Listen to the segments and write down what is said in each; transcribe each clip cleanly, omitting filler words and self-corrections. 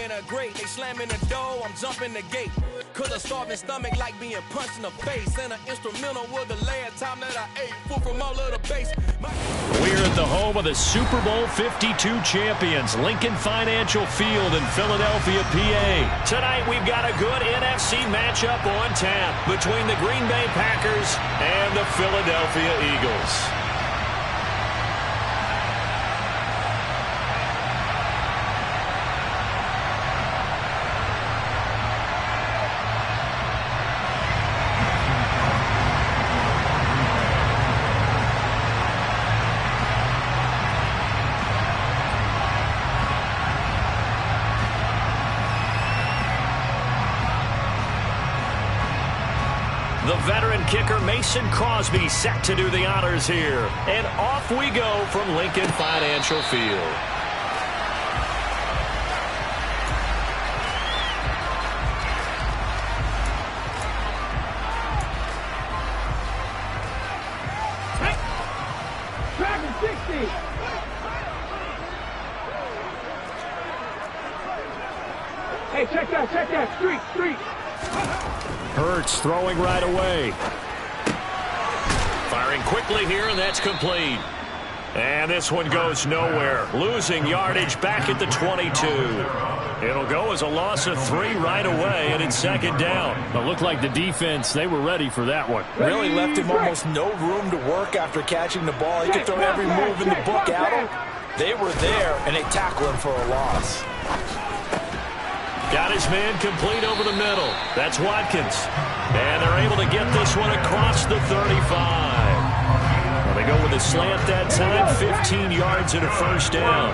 in a grate, they slamming the door, I'm jumping the gate. Cause a starving stomach like being punched in the face. And an instrumental was the last time that I ate food from all of the base. We're at the home of the Super Bowl 52 champions, Lincoln Financial Field in Philadelphia, PA. Tonight we've got a good NFC matchup on tap between the Green Bay Packers and the Philadelphia Eagles. The veteran kicker Mason Crosby set to do the honors here. And off we go from Lincoln Financial Field. Tracking 60. Hey, check that. Street. Hurts throwing right away. Firing quickly here, and that's complete. And this one goes nowhere. Losing yardage back at the 22. It'll go as a loss of 3 right away, and it's second down. It looked like the defense, they were ready for that one. Really left him almost no room to work after catching the ball. He could throw every move in the book at him. They were there, and they tackled him for a loss. Got his man complete over the middle. That's Watkins. And they're able to get this one across the 35. Well, they go with a slant that time, 15 yards and a first down.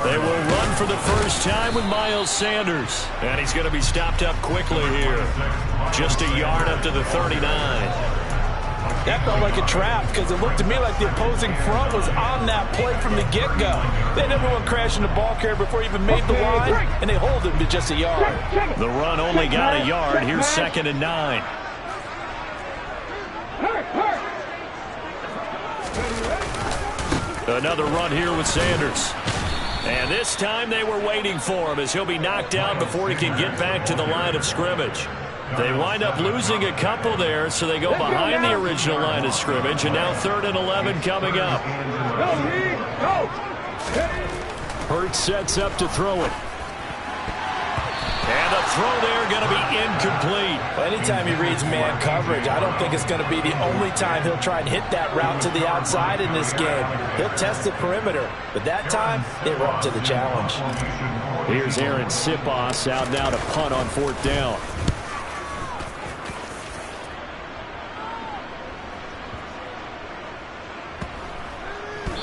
They will run for the first time with Miles Sanders. And he's going to be stopped up quickly here. Just a yard up to the 39. That felt like a trap because it looked to me like the opposing front was on that play from the get-go. They had everyone crashing the ball carrier before he even made the line, and they hold him to just a yard. The run only got a yard. Here's 2nd and 9. Another run here with Sanders. And this time they were waiting for him as he'll be knocked out before he can get back to the line of scrimmage. They wind up losing a couple there, so they go behind the original line of scrimmage, and now 3rd and 11 coming up. Hurts sets up to throw it. And the throw there going to be incomplete. Well, anytime he reads man coverage, I don't think it's going to be the only time he'll try and hit that route to the outside in this game. He'll test the perimeter, but that time they were up to the challenge. Here's Aaron Sipos out now to punt on 4th down.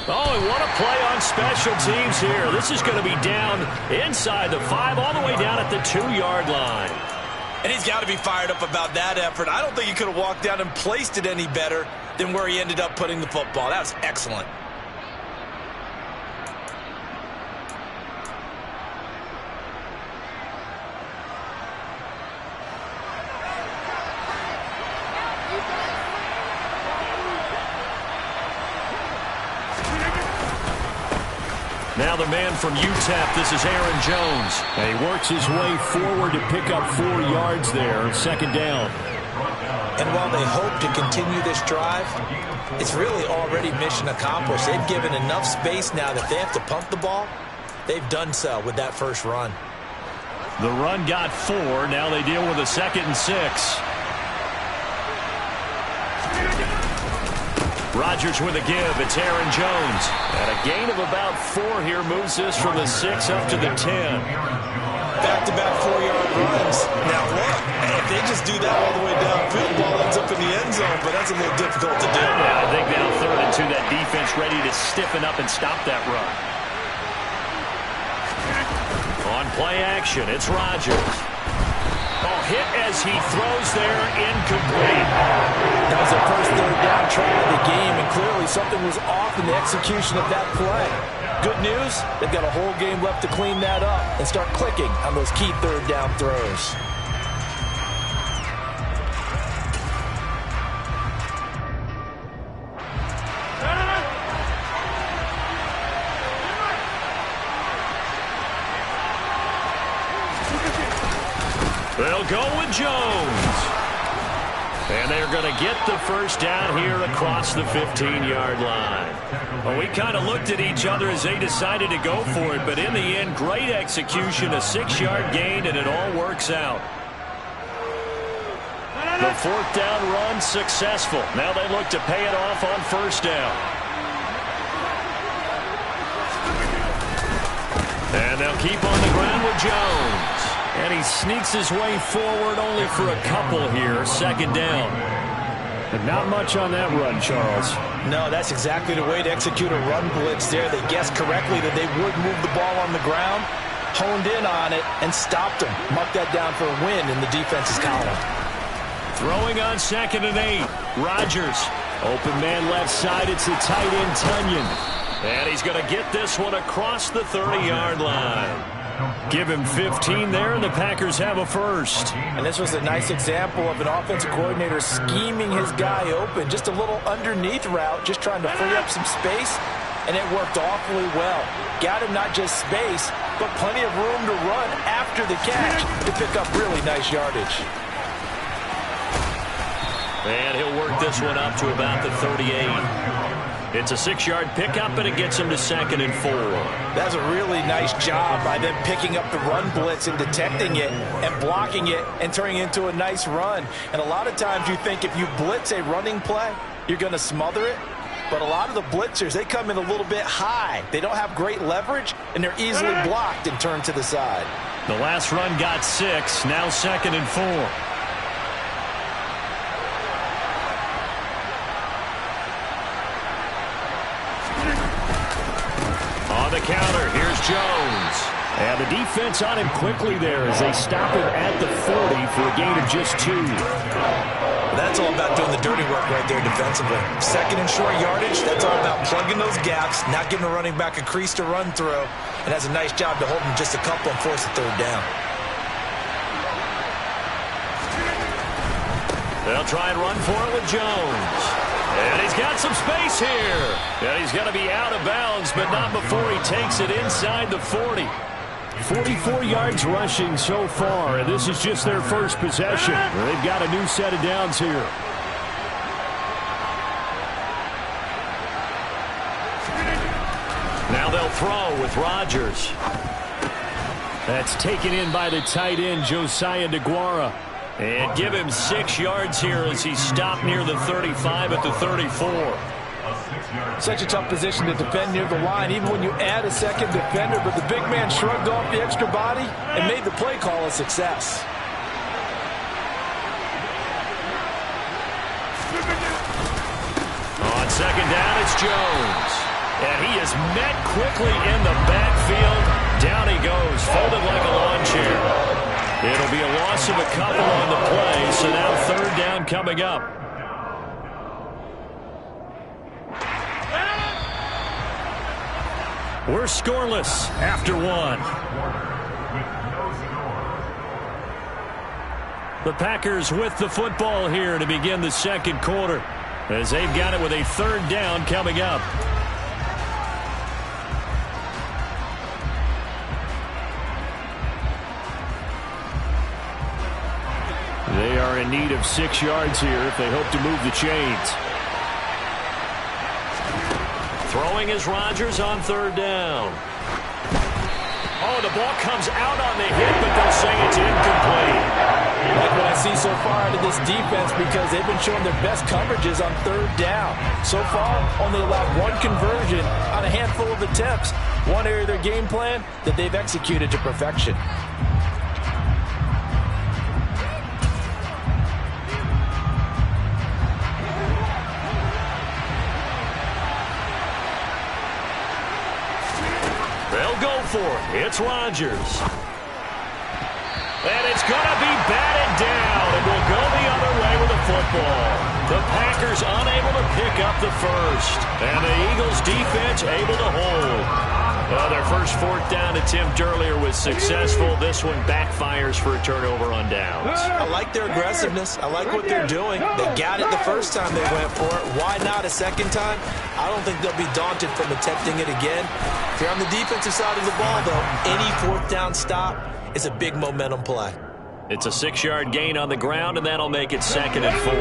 Oh, and what a play on special teams here. This is going to be down inside the 5, all the way down at the 2-yard line. And he's got to be fired up about that effort. I don't think he could have walked down and placed it any better than where he ended up putting the football. That was excellent. Now the man from UTEP, this is Aaron Jones. And he works his way forward to pick up 4 yards there, 2nd down. And while they hope to continue this drive, it's really already mission accomplished. They've given enough space now that they have to pump the ball. They've done so with that first run. The run got 4. Now they deal with a 2nd and 6. Rodgers with a give. It's Aaron Jones. And a gain of about 4 here moves this from the 6 up to the 10. Back-to-back 4-yard runs. Now look, if they just do that all the way downfield, the ball ends up in the end zone, but that's a little difficult to do. Yeah, I think now 3rd and 2, that defense ready to stiffen up and stop that run. On play action, it's Rodgers. Oh, hit as he throws there, incomplete. That was the first 3rd down try of the game, and clearly something was off in the execution of that play. Good news, they've got a whole game left to clean that up and start clicking on those key 3rd down throws. They'll go with Jones. And they're going to get the first down here across the 15-yard line. Well, we kind of looked at each other as they decided to go for it, but in the end, great execution, a 6-yard gain, and it all works out. The fourth down run successful. Now they look to pay it off on first down. And they'll keep on the ground with Jones. And he sneaks his way forward only for a couple here. Second down. But not much on that run, Charles. No, that's exactly the way to execute a run blitz there. They guessed correctly that they would move the ball on the ground, honed in on it, and stopped him. Marked that down for a win in the defense's column. Throwing on 2nd and 8. Rodgers. Open man left side. It's the tight end, Tunyon. And he's going to get this one across the 30-yard line. Give him 15 there, and the Packers have a first. And this was a nice example of an offensive coordinator scheming his guy open. Just a little underneath route, just trying to free up some space, and it worked awfully well. Got him not just space, but plenty of room to run after the catch to pick up really nice yardage. And he'll work this one up to about the 38. It's a 6-yard pickup, and it gets him to 2nd and 4. That's a really nice job by them picking up the run blitz and detecting it and blocking it and turning it into a nice run. And a lot of times you think if you blitz a running play, you're going to smother it. But a lot of the blitzers, they come in a little bit high. They don't have great leverage, and they're easily blocked and turned to the side. The last run got 6, now 2nd and 4. The counter, here's Jones. And the defense on him quickly there as they stop him at the 40 for a gain of just 2. That's all about doing the dirty work right there defensively. 2nd and short yardage, that's all about plugging those gaps, not giving a running back a crease to run through, and has a nice job to hold him just a couple and force a 3rd down. They'll try and run for it with Jones. And he's got some space here. And he's going to be out of bounds, but not before he takes it inside the 40. 44 yards rushing so far, and this is just their first possession. They've got a new set of downs here. Now they'll throw with Rodgers. That's taken in by the tight end, Josiah DeGuara. And give him 6 yards here as he's stopped near the 35 at the 34. Such a tough position to defend near the line, even when you add a second defender, but the big man shrugged off the extra body and made the play call a success. On 2nd down, it's Jones. And he is met quickly in the backfield. Down he goes, folded like a lawn chair. It'll be a loss of a couple on the play, so now 3rd down coming up. We're scoreless after 1. The Packers with the football here to begin the 2nd quarter, as they've got it with a 3rd down coming up. They are in need of 6 yards here if they hope to move the chains. Throwing is Rodgers on 3rd down. Oh, the ball comes out on the hit, but they'll say it's incomplete. Like what I see so far out of this defense, because they've been showing their best coverages on 3rd down. So far, only allowed 1 conversion on a handful of attempts. One area of their game plan that they've executed to perfection. They'll go for it. It's Rodgers. And it's going to be batted down. It will go the other way with the football. The Packers unable to pick up the first. And the Eagles defense able to hold. Well, their first 4th down attempt earlier was successful. This one backfires for a turnover on downs. I like their aggressiveness. I like what they're doing. They got it the first time they went for it. Why not a second time? I don't think they'll be daunted from attempting it again. If you're on the defensive side of the ball, though, any 4th down stop is a big momentum play. It's a 6-yard gain on the ground, and that'll make it 2nd and 4.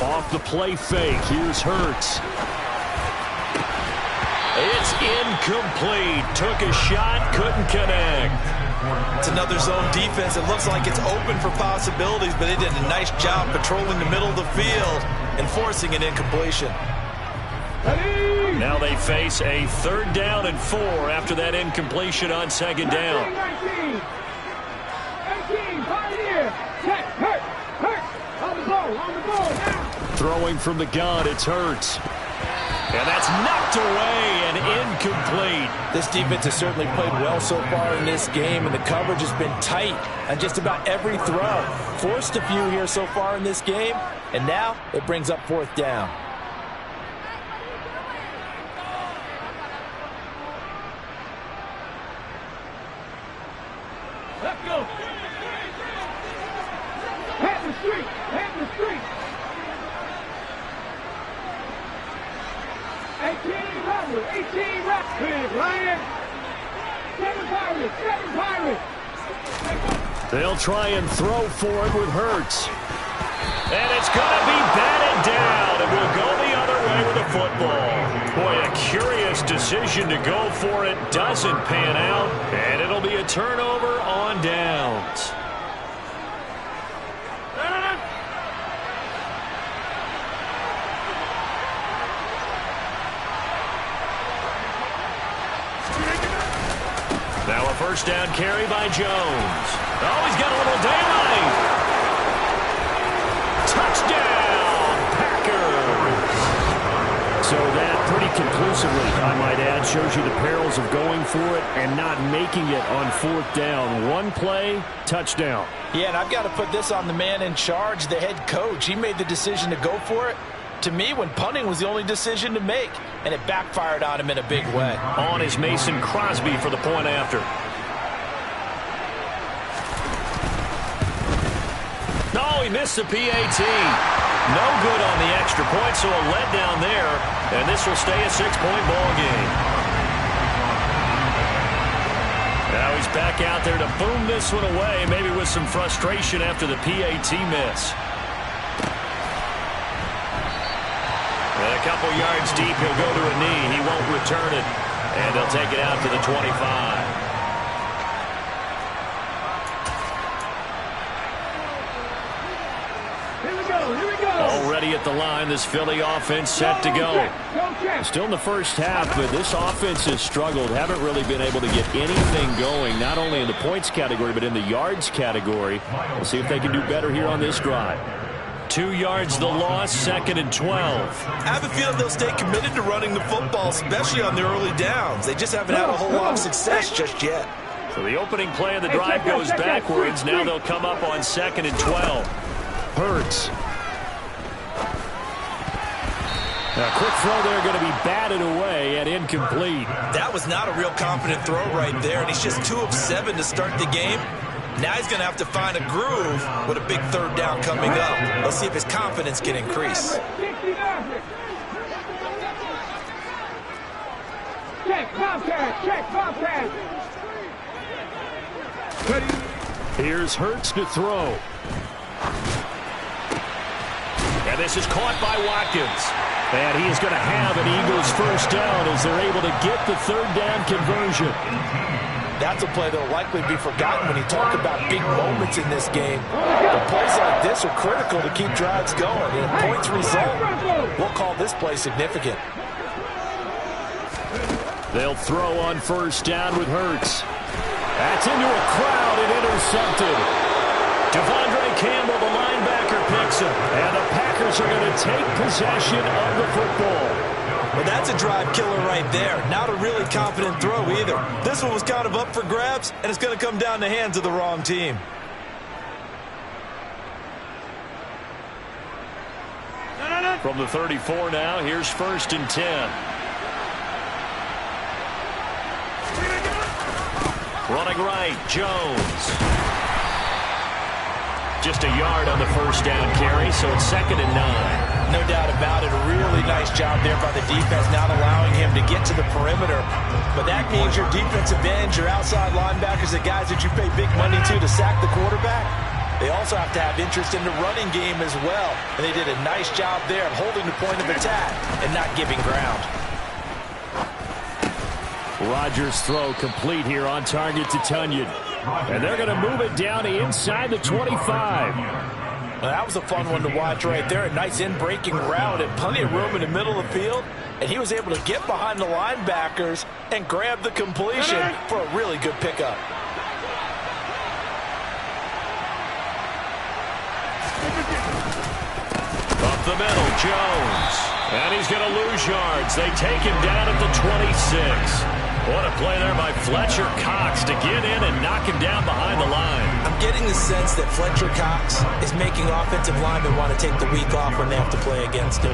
Off the play fake. Here's Hurts. It's incomplete. Took a shot, couldn't connect. It's another zone defense. It looks like it's open for possibilities, but they did a nice job patrolling the middle of the field and forcing an incompletion. Now they face a 3rd down and 4 after that incompletion on 2nd down. 18, Pioneer. Check, Hurt. On the ball, now. Throwing from the gun, it's Hurts. And that's knocked away and incomplete. This defense has certainly played well so far in this game, and the coverage has been tight on just about every throw. Forced a few here so far in this game, and now it brings up 4th down. Let's go. Head the street. 18 Raptors. Lion. 7 Pirates. They'll try and throw for it with Hurts. And it's going to be batted down, and we'll go the other way with the football. Boy, a curious decision to go for it. Doesn't pan out, and it'll be a turnover on downs. Now a 1st down carry by Jones. Oh, he's got a little daylight. Touchdown, Packers. So that pretty conclusively, I might add, shows you the perils of going for it and not making it on 4th down. One play, touchdown. Yeah, and I've got to put this on the man in charge, the head coach. He made the decision to go for it. To me, when punting was the only decision to make, and it backfired on him in a big way. On is Mason Crosby for the point after. No, he missed the PAT. No good on the extra point, so a letdown there, and this will stay a 6-point ball game. Now he's back out there to boom this one away, maybe with some frustration after the PAT miss. A couple yards deep, he'll go to a knee. He won't return it, and they'll take it out to the 25. Here we go. Already at the line, this Philly offense set to go. Still in the first half, but this offense has struggled. Haven't really been able to get anything going, not only in the points category, but in the yards category. We'll see if they can do better here on this drive. 2 yards the loss, 2nd and 12. I have a feeling they'll stay committed to running the football, especially on their early downs. They just haven't had a whole lot of success just yet. So the opening play of the drive goes backwards. Now they'll come up on 2nd and 12. Hurts. A quick throw there, going to be batted away and incomplete. That was not a real confident throw right there, and he's just 2 of 7 to start the game. Now he's going to have to find a groove with a big 3rd down coming up. Let's see if his confidence can increase. Check, Bobcat. Here's Hurts to throw. And this is caught by Watkins. And he is going to have an Eagles 1st down as they're able to get the 3rd down conversion. That's a play that will likely be forgotten when you talk about big moments in this game. But plays like this are critical to keep drives going. And if points result, we'll call this play significant. They'll throw on 1st down with Hurts. That's into a crowd and intercepted. Devondre Campbell, the linebacker, picks him. And the Packers are going to take possession of the football. Well, that's a drive killer right there. Not a really confident throw either. This one was kind of up for grabs, and it's going to come down the hands of the wrong team. From the 34 now, here's 1st and 10. Running right, Jones. Just a yard on the 1st down carry, so it's 2nd and 9. No doubt about it, a really nice job there by the defense, not allowing him to get to the perimeter. But that means your defensive ends, your outside linebackers, the guys that you pay big money to sack the quarterback, they also have to have interest in the running game as well. And they did a nice job there of holding the point of attack and not giving ground. Rodgers' throw complete here on target to Tunyon. And they're going to move it down to inside the 25. Well, that was a fun one to watch right there. A nice in-breaking route and plenty of room in the middle of the field. And he was able to get behind the linebackers and grab the completion for a really good pickup. Up the middle, Jones. And he's going to lose yards. They take him down at the 26. What a play there by Fletcher Cox to get in and knock him down behind the line. I'm getting the sense that Fletcher Cox is making offensive linemen want to take the week off when they have to play against him.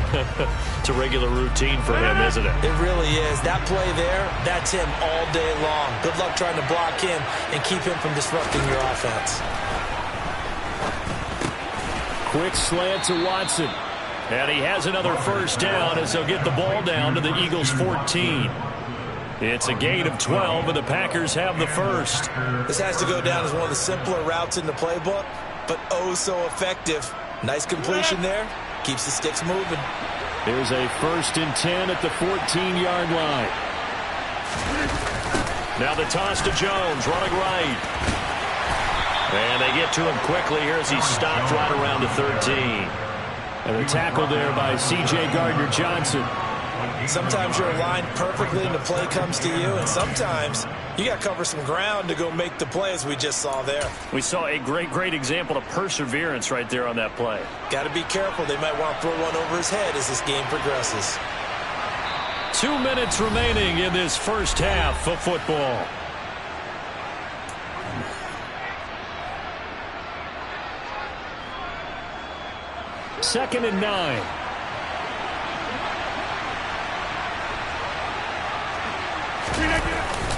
It's a regular routine for him, isn't it? It really is. That play there, that's him all day long. Good luck trying to block him and keep him from disrupting your offense. Quick slant to Watson. And he has another first down as they'll get the ball down to the Eagles' 14. It's a gain of 12, and the Packers have the first. This has to go down as one of the simpler routes in the playbook, but oh so effective. Nice completion there. Keeps the sticks moving. Here's a 1st and 10 at the 14-yard line. Now the toss to Jones, running right. And they get to him quickly here as he stopped right around the 13. And a tackle there by C.J. Gardner-Johnson. Sometimes you're aligned perfectly and the play comes to you, and sometimes you got to cover some ground to go make the play, as we just saw there. We saw a great example of perseverance right there on that play. Got to be careful. They might want to throw one over his head as this game progresses. 2 minutes remaining in this first half of football. Second and 9.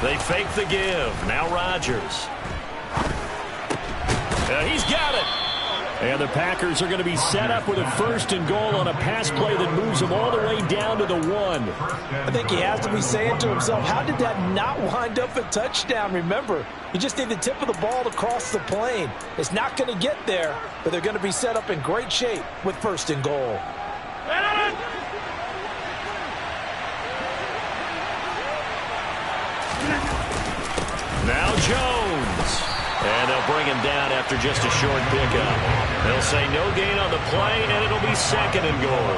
They fake the give. Now Rodgers. He's got it. And the Packers are going to be set up with a 1st and goal on a pass play that moves them all the way down to the 1. I think he has to be saying to himself, how did that not wind up a touchdown? Remember, you just need the tip of the ball to cross the plane. It's not going to get there, but they're going to be set up in great shape with 1st and goal. Now Jones. And they'll bring him down after just a short pickup. They'll say no gain on the play, and it'll be 2nd and goal.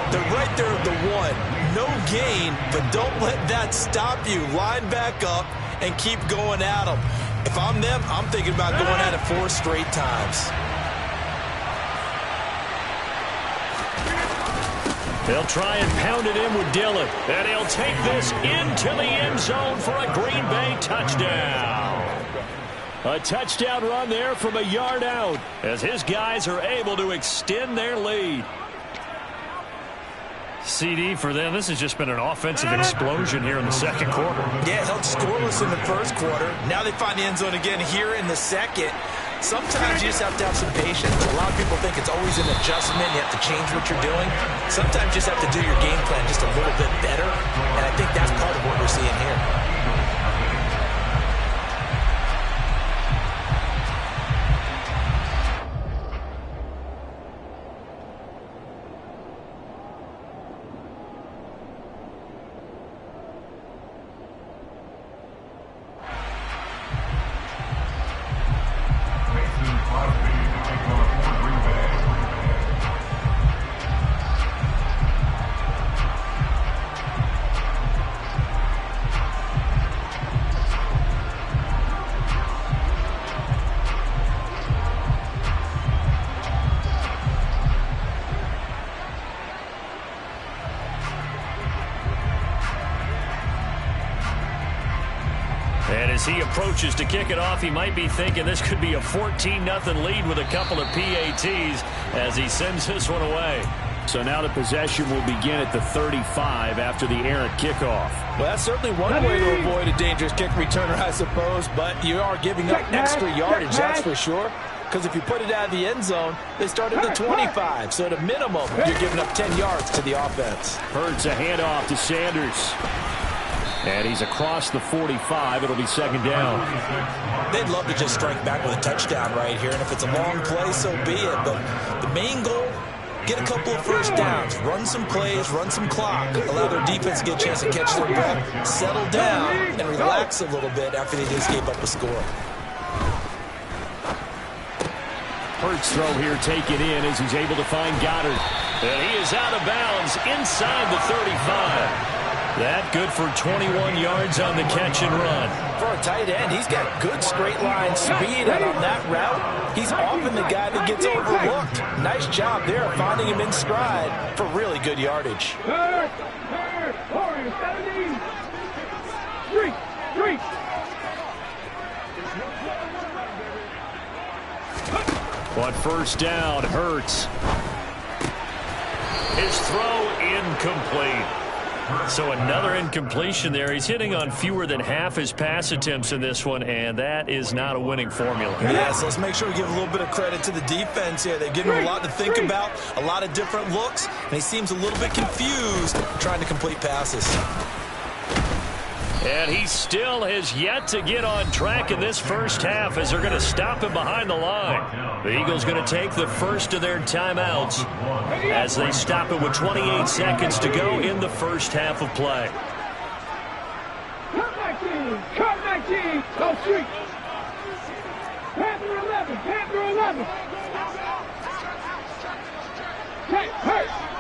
They're right there at the 1. No gain, but don't let that stop you. Line back up and keep going at them. If I'm them, I'm thinking about going at it 4 straight times. They'll try and pound it in with Dillon. And he'll take this into the end zone for a Green Bay touchdown. A touchdown run there from a yard out as his guys are able to extend their lead. CD for them, this has just been an offensive explosion here in the second quarter. Yeah, held scoreless in the first quarter. Now they find the end zone again here in the second. Sometimes you just have to have some patience. A lot of people think it's always an adjustment. You have to change what you're doing. Sometimes you just have to do your game plan just a little bit better. And I think that's part of what we're seeing here. And as he approaches to kick it off, he might be thinking this could be a 14-0 lead with a couple of PATs as he sends this one away. So now the possession will begin at the 35 after the errant kickoff. Well, that's certainly one way to avoid a dangerous kick returner, I suppose, but you are giving up extra yardage, that's for sure. because if you put it out of the end zone, they start at the 25. So at a minimum, you're giving up 10 yards to the offense. Hurts a handoff to Sanders. And he's across the 45. It'll be second down. They'd love to just strike back with a touchdown right here. And if it's a long play, so be it. But the main goal, get a couple of first downs, run some plays, run some clock, allow their defense to get a chance to catch their breath, settle down, and relax a little bit after they just gave up a score. Hurts throw here taken in as he's able to find Goddard. And he is out of bounds inside the 35. That good for 21 yards on the catch and run. For a tight end, he's got good straight line speed, and on that route, he's often the guy that gets overlooked. Nice job there finding him in stride for really good yardage. On first down, Hurts. His throw incomplete. So another incompletion there. He's hitting on fewer than half his pass attempts in this one, and that is not a winning formula. Yeah, so let's make sure we give a little bit of credit to the defense here. They've given him a lot to think about, a lot of different looks, and he seems a little bit confused trying to complete passes. And he still has yet to get on track in this first half as they're going to stop him behind the line. The Eagles going to take the first of their timeouts as they stop it with 28 seconds to go in the first half of play. Cut 19, go street. Panther 11, Panther 11.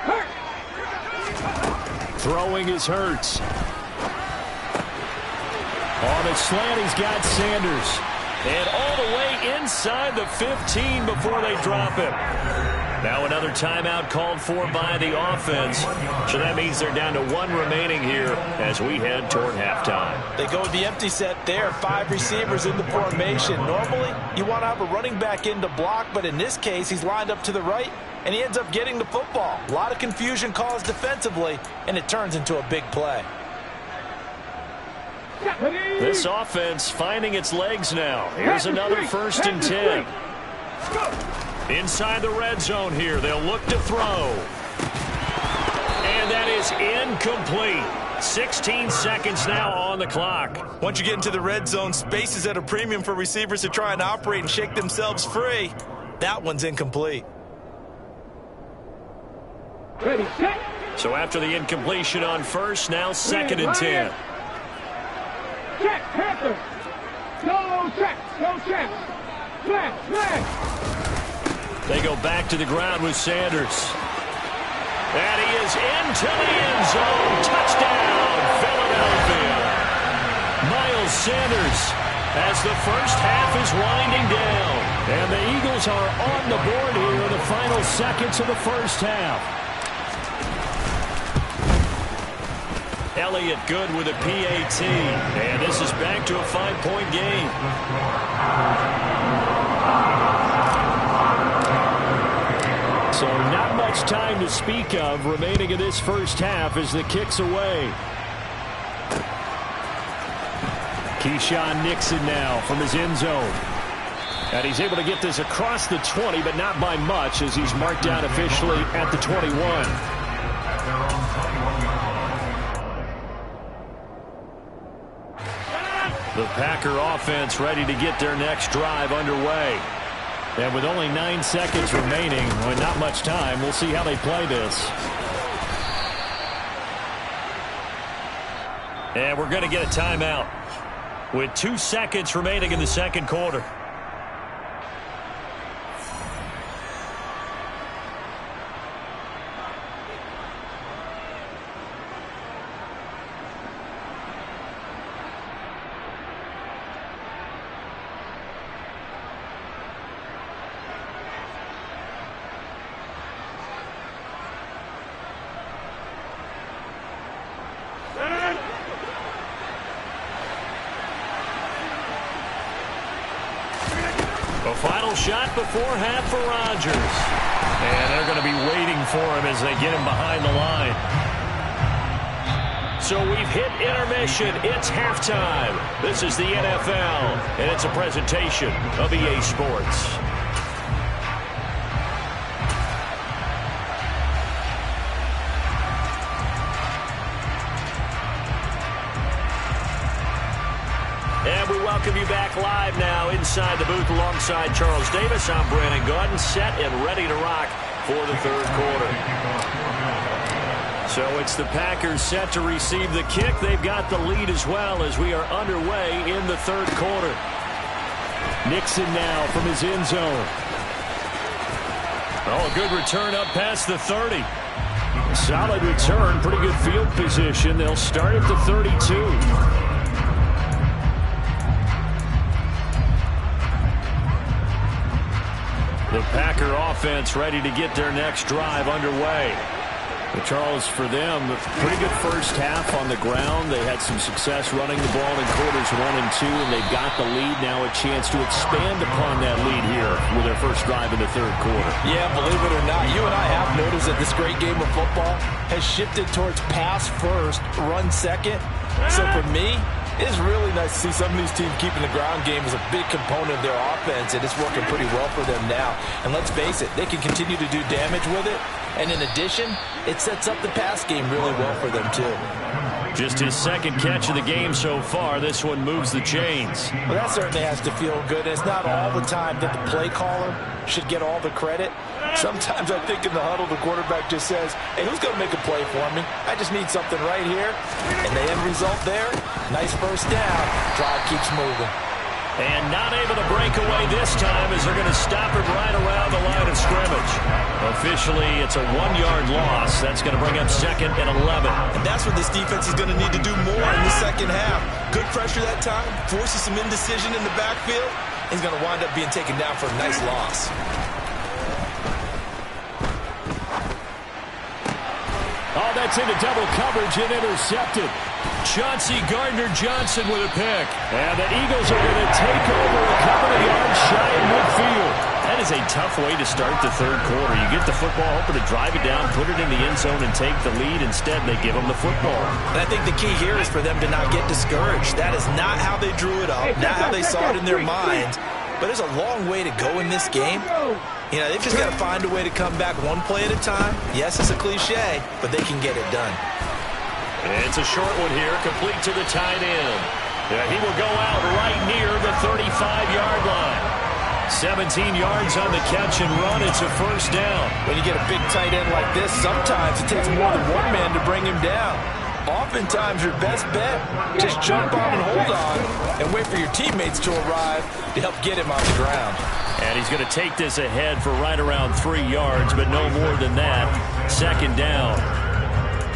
Hurt. Throwing is Hurts. On the slant, he's got Sanders. And all the way inside the 15 before they drop him. Now another timeout called for by the offense. So that means they're down to one remaining here as we head toward halftime. They go with the empty set there. 5 receivers in the formation. Normally, you want to have a running back in to block, but in this case, he's lined up to the right, and he ends up getting the football. A lot of confusion caused defensively, and it turns into a big play. This offense finding its legs now. Here's another 1st and 10. Inside the red zone here. They'll look to throw. And that is incomplete. 16 seconds now on the clock. Once you get into the red zone, space is at a premium for receivers to try and operate and shake themselves free. That one's incomplete. Ready, set. So after the incompletion on first, now 2nd and 10. Check, Panther. No check, no check. Flag. They go back to the ground with Sanders. And he is into the end zone. Touchdown, Philadelphia. Miles Sanders as the first half is winding down. And the Eagles are on the board here in the final seconds of the first half. Elliott good with a PAT. And this is back to a 5-point game. So not much time to speak of remaining in this first half as the kick's away. Keyshawn Nixon now from his end zone. And he's able to get this across the 20, but not by much as he's marked down officially at the 21. The Packer offense ready to get their next drive underway. And with only 9 seconds remaining, with not much time, we'll see how they play this. And we're going to get a timeout with 2 seconds remaining in the second quarter. Final shot before half for Rodgers. And they're going to be waiting for him as they get him behind the line. So we've hit intermission. It's halftime. This is the NFL, and it's a presentation of EA Sports. welcome you back live now inside the booth alongside Charles Davis. I'm Brandon Gaudin, set and ready to rock for the third quarter. So it's the Packers set to receive the kick. They've got the lead as well as we are underway in the third quarter. Nixon now from his end zone. Oh, a good return up past the 30. Solid return, pretty good field position. They'll start at the 32. The Packer offense ready to get their next drive underway. But Charles, for them, a pretty good first half on the ground. They had some success running the ball in quarters 1 and 2, and they've got the lead. Now a chance to expand upon that lead here with their first drive in the third quarter. Yeah, believe it or not, you and I have noticed that this great game of football has shifted towards pass first, run second. So for me, it's really nice to see some of these teams keeping the ground game as a big component of their offense, and it's working pretty well for them now. And let's face it, they can continue to do damage with it. And in addition, it sets up the pass game really well for them, too. Just his second catch of the game so far. This one moves the chains. Well, that certainly has to feel good. It's not all the time that the play caller should get all the credit. Sometimes I think in the huddle, the quarterback just says, hey, who's going to make a play for me? I just need something right here. And the end result there, nice first down. Drive keeps moving. And not able to break away this time as they're going to stop it right around the line of scrimmage. Officially, it's a 1-yard loss. That's going to bring up 2nd and 11. And that's what this defense is going to need to do more in the second half. Good pressure that time, forces some indecision in the backfield. He's going to wind up being taken down for a nice loss. Oh, that's into double coverage and intercepted. Chauncey Gardner-Johnson with a pick. And the Eagles are going to take over a couple of yards shy of midfield. That is a tough way to start the third quarter. You get the football, hoping to drive it down, put it in the end zone, and take the lead. Instead, they give them the football. And I think the key here is for them to not get discouraged. That is not how they drew it up, not how they saw it in their minds. But there's a long way to go in this game. You know, they've just got to find a way to come back one play at a time. Yes, it's a cliche, but they can get it done. It's a short one here, complete to the tight end. He will go out right near the 35-yard line. 17 yards on the catch and run. It's a first down. When you get a big tight end like this, sometimes it takes more than one man to bring him down. Oftentimes, your best bet, just jump on and hold on and wait for your teammates to arrive to help get him on the ground. And he's going to take this ahead for right around 3 yards, but no more than that. 2nd down.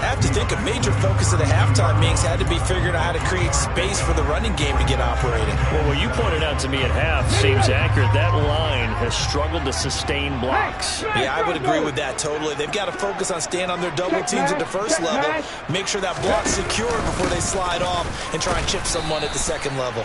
I have to think a major focus of the halftime meetings had to be figuring out how to create space for the running game to get operating. Well, what you pointed out to me at half seems accurate. That line has struggled to sustain blocks. Yeah, I would agree with that totally. They've got to focus on staying on their double teams at the first level, make sure that block's secure before they slide off and try and chip someone at the second level.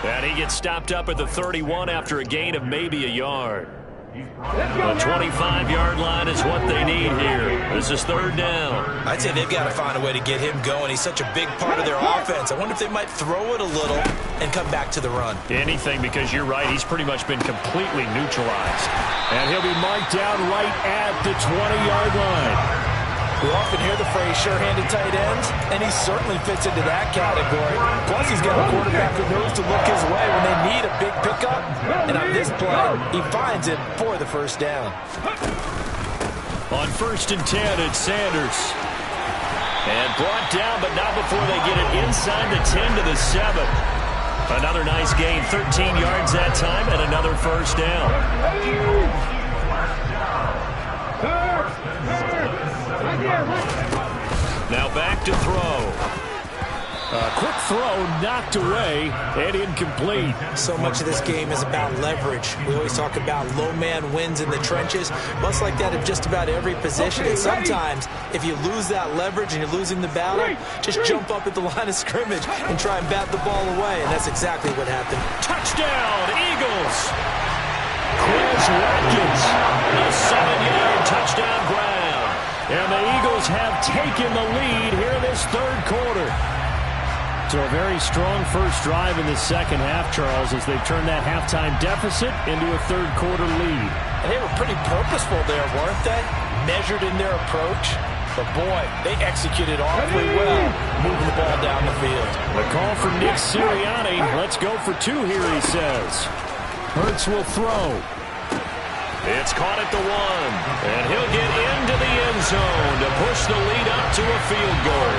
And he gets stopped up at the 31 after a gain of maybe a yard. The 25-yard line is what they need here. This is 3rd down. I'd say they've got to find a way to get him going. He's such a big part of their offense. I wonder if they might throw it a little and come back to the run. Anything, because you're right. He's pretty much been completely neutralized. And he'll be marked down right at the 20-yard line. We often hear the phrase sure-handed tight ends, and he certainly fits into that category. Plus, he's got a quarterback who knows to look his way when they need a big pickup. And on this play, he finds it for the first down. On 1st and 10, it's Sanders. And brought down, but not before they get it inside the 10 to the 7. Another nice gain, 13 yards that time, and another first down. Now back to throw. Quick throw knocked away and incomplete. So much of this game is about leverage. We always talk about low man wins in the trenches. Much like that in just about every position. And sometimes, if you lose that leverage and you're losing the battle, just jump up at the line of scrimmage and try and bat the ball away. And that's exactly what happened. Touchdown, Eagles! Chris Watkins, a 7-yard touchdown ground. And the Eagles have taken the lead here in this third quarter. So a very strong first drive in the second half, Charles, as they've turned that halftime deficit into a third quarter lead. And they were pretty purposeful there, weren't they? Measured in their approach. But boy, they executed awfully well, moving the ball down the field. The call from Nick Sirianni. Let's go for two here, he says. Hurts will throw. It's caught at the 1, and he'll get into the end zone to push the lead up to a field goal.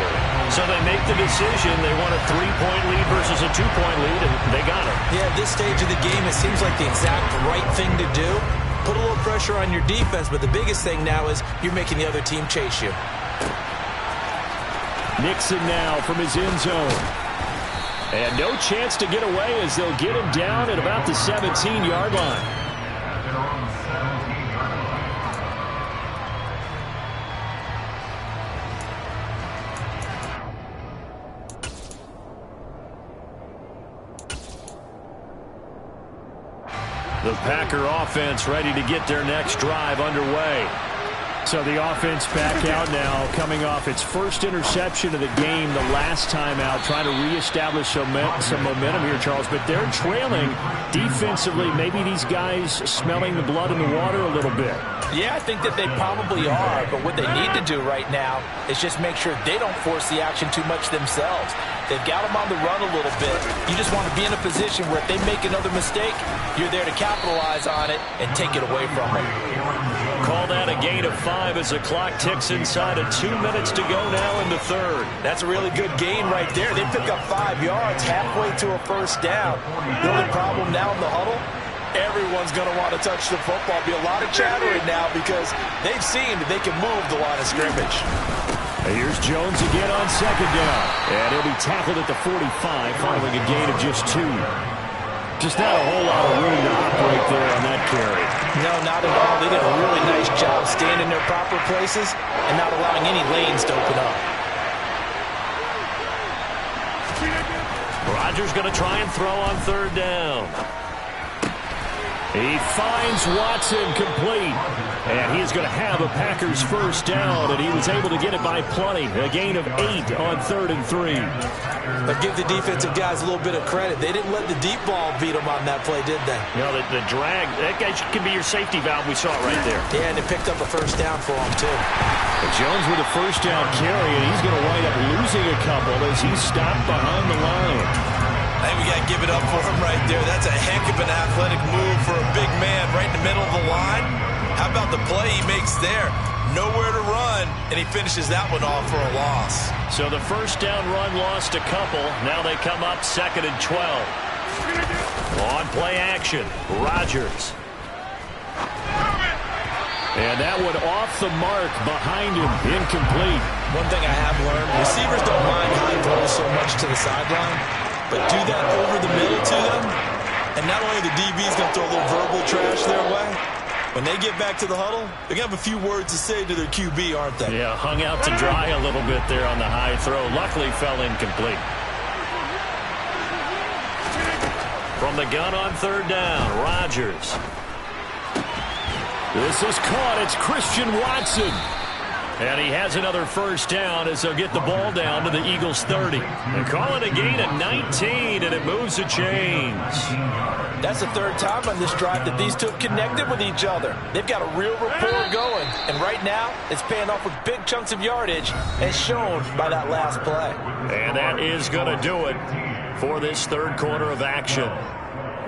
So they make the decision. They want a 3-point lead versus a 2-point lead, and they got it. Yeah, at this stage of the game, it seems like the exact right thing to do. Put a little pressure on your defense, but the biggest thing now is you're making the other team chase you. Nixon now from his end zone. And no chance to get away as they'll get him down at about the 17-yard line. The Packer offense ready to get their next drive underway. So the offense back out now, coming off its first interception of the game the last time out, trying to reestablish some momentum here, Charles. But they're trailing defensively. Maybe these guys smelling the blood in the water a little bit. Yeah, I think that they probably are. But what they need to do right now is just make sure they don't force the action too much themselves. They've got them on the run a little bit. You just want to be in a position where if they make another mistake, you're there to capitalize on it and take it away from them. Call that a gain of 5 as the clock ticks inside of 2 minutes to go now in the third. That's a really good gain right there. They pick up 5 yards halfway to a first down. The only problem now in the huddle, everyone's going to want to touch the football. Be a lot of chattering now because they've seen that they can move the line of scrimmage. Here's Jones again on second down. And he'll be tackled at the 45 following a gain of just 2. Just not a whole lot of room to operate there on that carry. No, not at all. They did a really nice job staying in their proper places and not allowing any lanes to open up. Rodgers going to try and throw on third down. He finds Watson complete. And he is going to have a Packers first down, and he was able to get it by plenty. A gain of 8 on 3rd and 3. But give the defensive guys a little bit of credit. They didn't let the deep ball beat them on that play, did they? You know, the drag, that guy can be your safety valve. We saw it right there. Yeah, and they picked up a first down for him, too. But Jones with a first down carry, and he's going to wind up losing a couple as he's stopped behind the line. I think we got to give it up for him right there. That's a heck of an athletic move for a big man right in the middle of the line. How about the play he makes there? Nowhere to run, and he finishes that one off for a loss. So the first down run lost a couple. Now they come up 2nd and 12. On play action, Rodgers. And that one off the mark behind him, incomplete. One thing I have learned, receivers don't mind high throws so much to the sideline, but do that over the middle to them, and not only the DB's going to throw a little verbal trash their way, when they get back to the huddle, they're going to have a few words to say to their QB, aren't they? Yeah, hung out to dry a little bit there on the high throw. Luckily fell incomplete. From the gun on third down, Rodgers. This is caught. It's Christian Watson. And he has another first down as they'll get the ball down to the Eagles' 30. They call it a gain of 19, and it moves the chains. That's the third time on this drive that these two have connected with each other. They've got a real rapport going, and right now it's paying off with big chunks of yardage, as shown by that last play. And that is going to do it for this third quarter of action.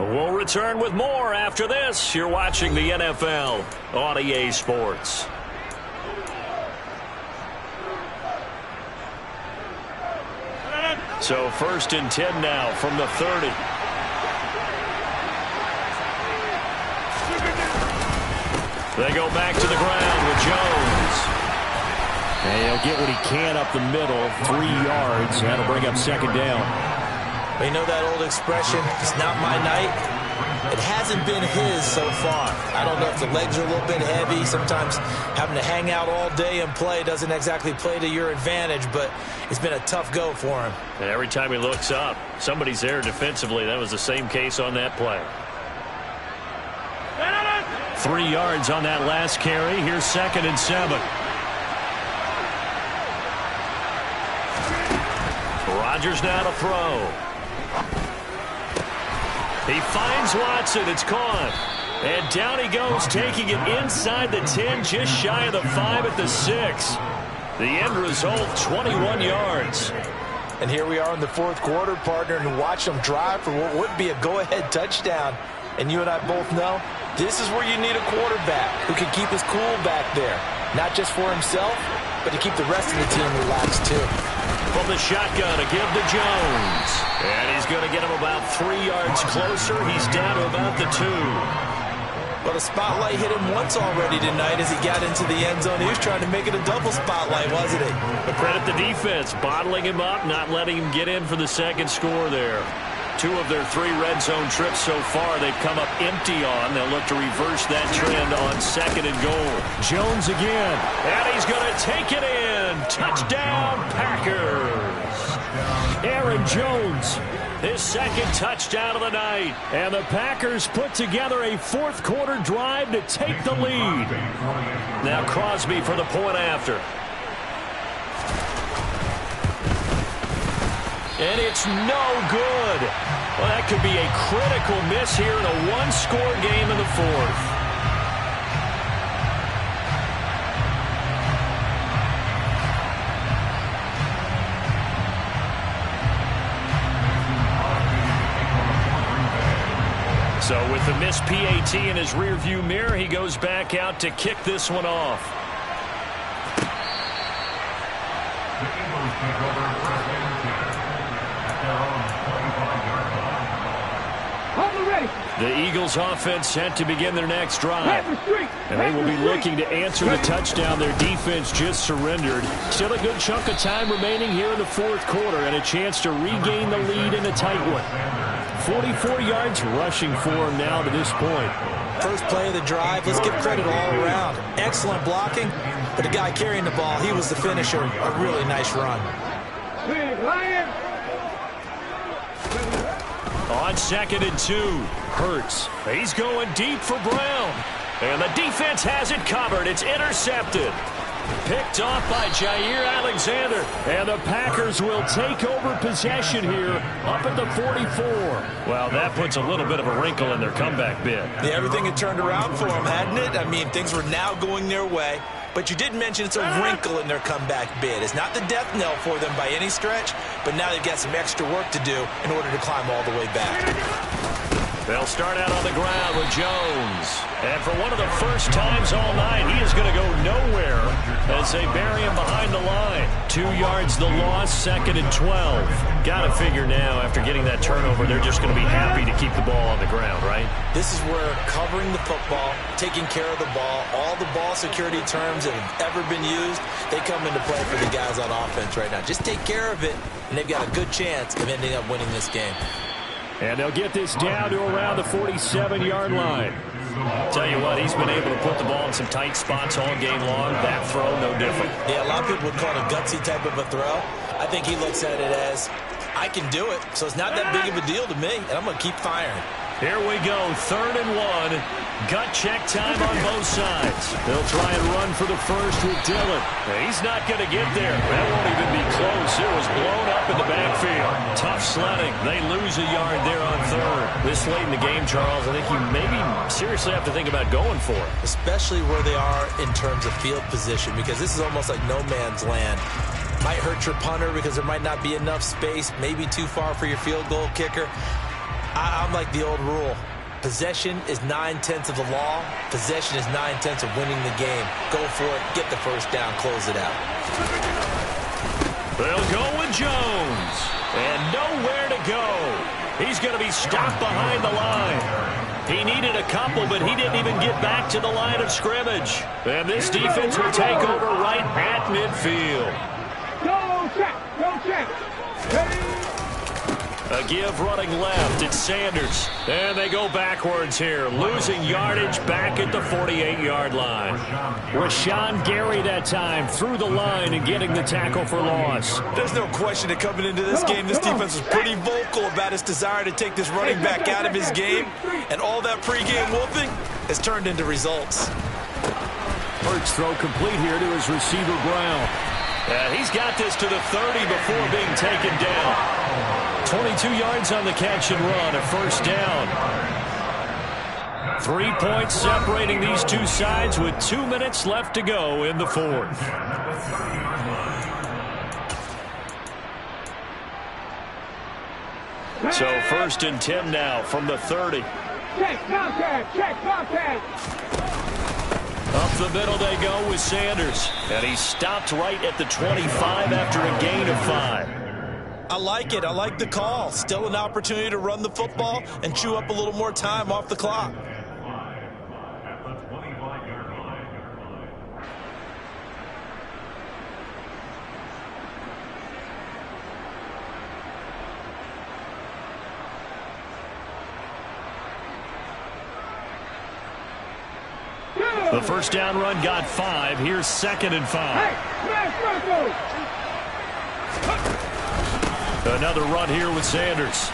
We'll return with more after this. You're watching the NFL on EA Sports. So 1st and 10 now from the 30. They go back to the ground with Jones. And he'll get what he can up the middle, 3 yards. That'll bring up 2nd down. Well, you know that old expression, it's not my night? It hasn't been his so far. I don't know if the legs are a little bit heavy. Sometimes having to hang out all day and play doesn't exactly play to your advantage, but it's been a tough go for him. And every time he looks up, somebody's there defensively. That was the same case on that play. 3 yards on that last carry. Here's 2nd and 7. Rodgers now to throw. He finds Watson. It's caught. And down he goes, taking it inside the 10, just shy of the 5 at the 6. The end result, 21 yards. And here we are in the fourth quarter, partner, and watch them drive for what would be a go-ahead touchdown. And you and I both know this is where you need a quarterback who can keep his cool back there. Not just for himself, but to keep the rest of the team relaxed too. From the shotgun to give to Jones. And he's going to get him about 3 yards closer. He's down to about the 2. But a spotlight hit him once already tonight as he got into the end zone. He was trying to make it a double spotlight, wasn't he? But credit the defense, bottling him up, not letting him get in for the second score there. 2 of their 3 red zone trips so far they've come up empty on. They'll look to reverse that trend on 2nd and goal. Jones again. And he's going to take it in. Touchdown, Packers. Aaron Jones, his 2nd touchdown of the night. And the Packers put together a fourth quarter drive to take the lead. Now Crosby for the point after. And it's no good. Well, that could be a critical miss here in a one-score game in the fourth. So with the missed PAT in his rearview mirror, he goes back out to kick this one off. The Eagles offense set to begin their next drive. And they will be looking to answer the touchdown their defense just surrendered. Still a good chunk of time remaining here in the fourth quarter and a chance to regain the lead in a tight one. 44 yards rushing for him now to this point. First play of the drive, let's give credit all around. Excellent blocking, but the guy carrying the ball, he was the finisher. A really nice run. On 2nd and 2, Hurts. He's going deep for Brown. And the defense has it covered. It's intercepted. Picked off by Jair Alexander. And the Packers will take over possession here up at the 44. Well, that puts a little bit of a wrinkle in their comeback bid. Yeah, everything had turned around for them, hadn't it? I mean, things were now going their way. But you did mention it's a wrinkle in their comeback bid. It's not the death knell for them by any stretch, but now they've got some extra work to do in order to climb all the way back. They'll start out on the ground with Jones. And for one of the first times all night, he is going to go nowhere as they bury him behind the line. 2 yards the loss, 2nd and 12. Got to figure now, after getting that turnover, they're just going to be happy to keep the ball on the ground, right? This is where covering the football, taking care of the ball, all the ball security terms that have ever been used, they come into play for the guys on offense right now. Just take care of it, and they've got a good chance of ending up winning this game. And they'll get this down to around the 47-yard line. Tell you what, he's been able to put the ball in some tight spots all game long. That throw, no different. Yeah, a lot of people would call it a gutsy type of a throw. I think he looks at it as, I can do it, so it's not that big of a deal to me, and I'm going to keep firing. Here we go, 3rd and 1. Gut check time on both sides. They'll try and run for the first with Dillon. He's not going to get there. That won't even be close. It was blown up in the backfield. Tough sledding. They lose a yard there on 3rd. This late in the game, Charles, I think you maybe seriously have to think about going for it. Especially where they are in terms of field position, because this is almost like no man's land. Might hurt your punter because there might not be enough space, maybe too far for your field goal kicker. I'm like the old rule. Possession is 9/10 of the law. Possession is 9/10 of winning the game. Go for it. Get the first down. Close it out. They'll go with Jones. And nowhere to go. He's going to be stopped behind the line. He needed a couple, but he didn't even get back to the line of scrimmage. And this defense will take over right at midfield. Go, check. Go, check. Ready? A give running left. It's Sanders. And they go backwards here. Losing yardage back at the 48-yard line. Rashawn Gary that time through the line and getting the tackle for loss. There's no question that coming into this game, this defense was pretty vocal about its desire to take this running back out of his game. And all that pregame wolfing has turned into results. Hurts throw complete here to his receiver, Brown. He's got this to the 30 before being taken down. 22 yards on the catch and run, a first down. 3 points separating these two sides with 2 minutes left to go in the fourth. So 1st and 10 now from the 30. Check contact. Check contact. Up the middle they go with Sanders. And he stopped right at the 25 after a gain of 5. I like it. I like the call. Still an opportunity to run the football and chew up a little more time off the clock. The first down run got 5. Here's 2nd and 5. Another run here with Sanders.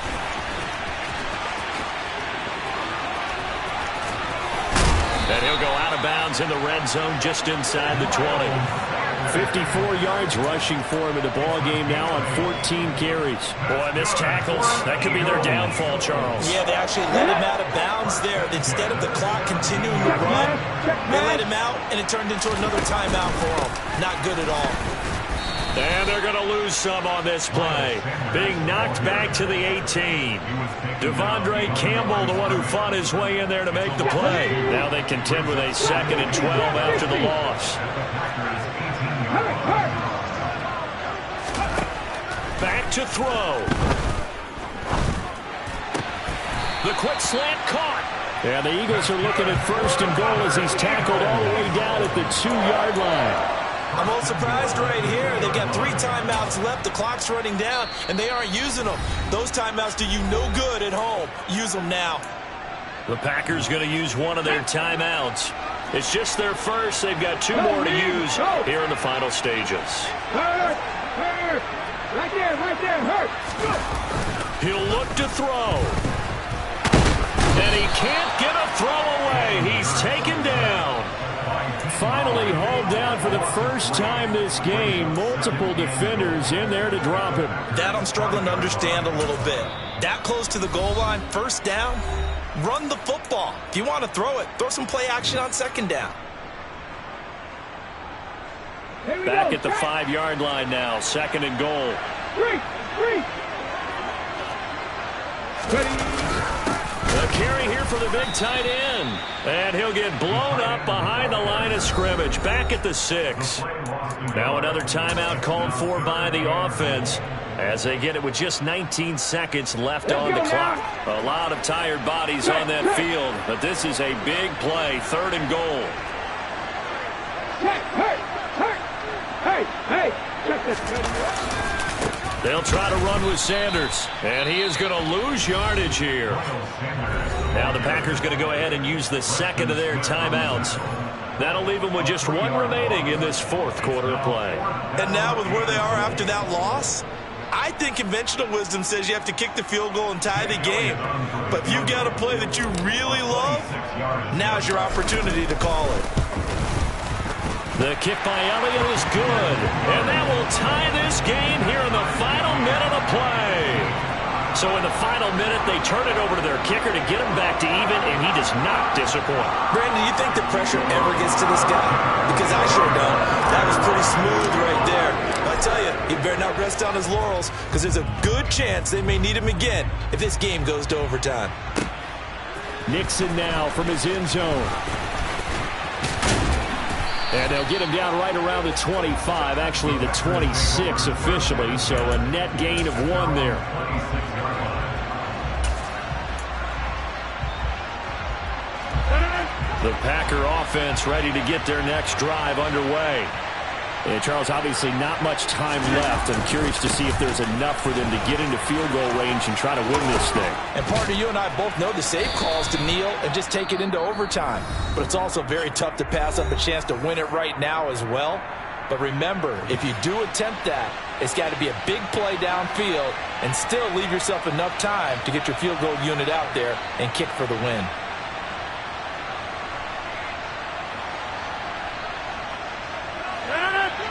And he'll go out of bounds in the red zone just inside the 20. 54 yards rushing for him in the ball game now on 14 carries. Boy, missed tackles. That could be their downfall, Charles. Yeah, they actually let him out of bounds there. Instead of the clock continuing to run, they let him out, and it turned into another timeout for him. Not good at all. And they're going to lose some on this play. Being knocked back to the 18. Devondre Campbell, the one who fought his way in there to make the play. Now they contend with a 2nd and 12 after the loss. Back to throw. The quick slant caught. And the Eagles are looking at 1st and goal as he's tackled all the way down at the 2-yard line. I'm a little surprised right here. They've got 3 timeouts left. The clock's running down, and they aren't using them. Those timeouts do you no good at home. Use them now. The Packers going to use one of their timeouts. It's just their first. They've got 2 more to use here in the final stages. Hurt. Right there, hurt. He'll look to throw. And he can't get a throw away. He's taken down. Finally hauled down for the first time this game. Multiple defenders in there to drop him. That I'm struggling to understand a little bit. That close to the goal line, 1st down, run the football. If you want to throw it, throw some play action on 2nd down. Back at the 5-yard line now, 2nd and goal. A carry here for the big tight end. And he'll get blown up behind the line of scrimmage. Back at the 6. Now another timeout called for by the offense as they get it with just 19 seconds left on the clock. A lot of tired bodies on that field, but this is a big play. 3rd and goal. They'll try to run with Sanders, and he is going to lose yardage here. Now the Packers going to go ahead and use the 2nd of their timeouts. That'll leave them with just 1 remaining in this 4th quarter of play. And now with where they are after that loss, I think conventional wisdom says you have to kick the field goal and tie the game. But if you've got a play that you really love, now's your opportunity to call it. The kick by Elliott is good, and that will tie this game here in the final minute of play. So in the final minute, they turn it over to their kicker to get him back to even, and he does not disappoint. Brandon, do you think the pressure ever gets to this guy? Because I sure don't. That was pretty smooth right there. I tell you, he better not rest on his laurels, because there's a good chance they may need him again if this game goes to overtime. Nixon now from his end zone. And they'll get him down right around the 25, actually the 26 officially, so a net gain of 1 there. The Packer offense ready to get their next drive underway. And Charles, obviously not much time left. I'm curious to see if there's enough for them to get into field goal range and try to win this thing. And partner, you and I both know the safe calls to kneel and just take it into overtime. But it's also very tough to pass up a chance to win it right now as well. But remember, if you do attempt that, it's got to be a big play downfield and still leave yourself enough time to get your field goal unit out there and kick for the win.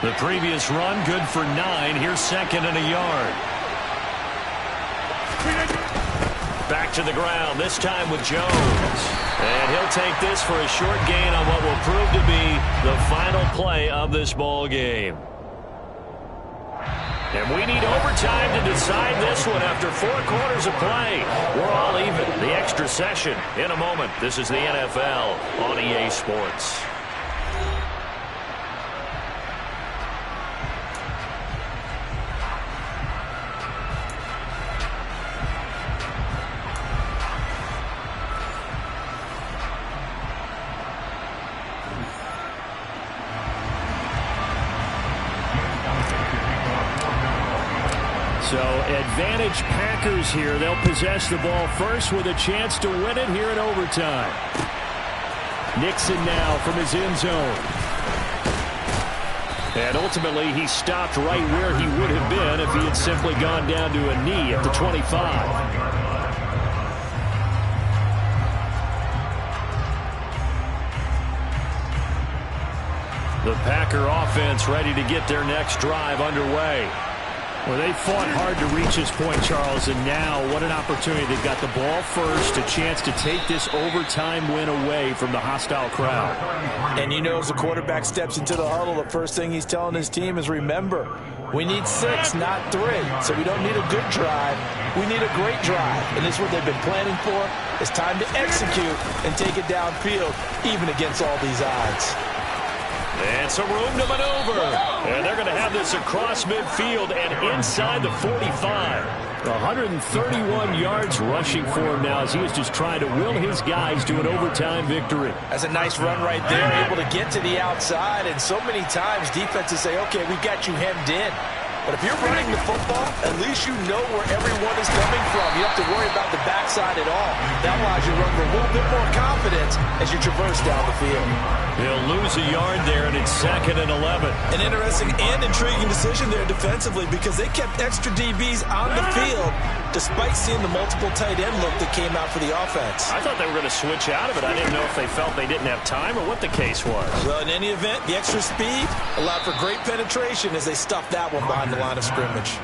The previous run, good for 9. Here's 2nd and a yard. Back to the ground, this time with Jones. And he'll take this for a short gain on what will prove to be the final play of this ball game. And we need overtime overtime to decide this one after 4 quarters of play. We're all even. The extra session in a moment. This is the NFL on EA Sports. So advantage Packers here. They'll possess the ball first with a chance to win it here in overtime. Nixon now from his end zone. And ultimately he stopped right where he would have been if he had simply gone down to a knee at the 25. The Packer offense ready to get their next drive underway. Well, they fought hard to reach this point, Charles, and now what an opportunity. They've got the ball first, a chance to take this overtime win away from the hostile crowd. And you know, as the quarterback steps into the huddle, the first thing he's telling his team is, remember, we need 6, not 3. So we don't need a good drive. We need a great drive. And this is what they've been planning for. It's time to execute and take it downfield, even against all these odds. And some room to maneuver. And they're going to have this across midfield and inside the 45. 131 yards rushing for him now as he is just trying to will his guys to an overtime victory. That's a nice run right there, able to get to the outside. And so many times defenses say, okay, we've got you hemmed in. But if you're running the football, at least you know where everyone is coming from. You don't have to worry about the backside at all. That allows you to run with a little bit more confidence as you traverse down the field. He'll lose a yard there, and it's 2nd and 11. An interesting and intriguing decision there defensively because they kept extra DBs on the field despite seeing the multiple tight end look that came out for the offense. I thought they were going to switch out of it. I didn't know if they felt they didn't have time or what the case was. Well, in any event, the extra speed allowed for great penetration as they stuffed that one behind the line of scrimmage.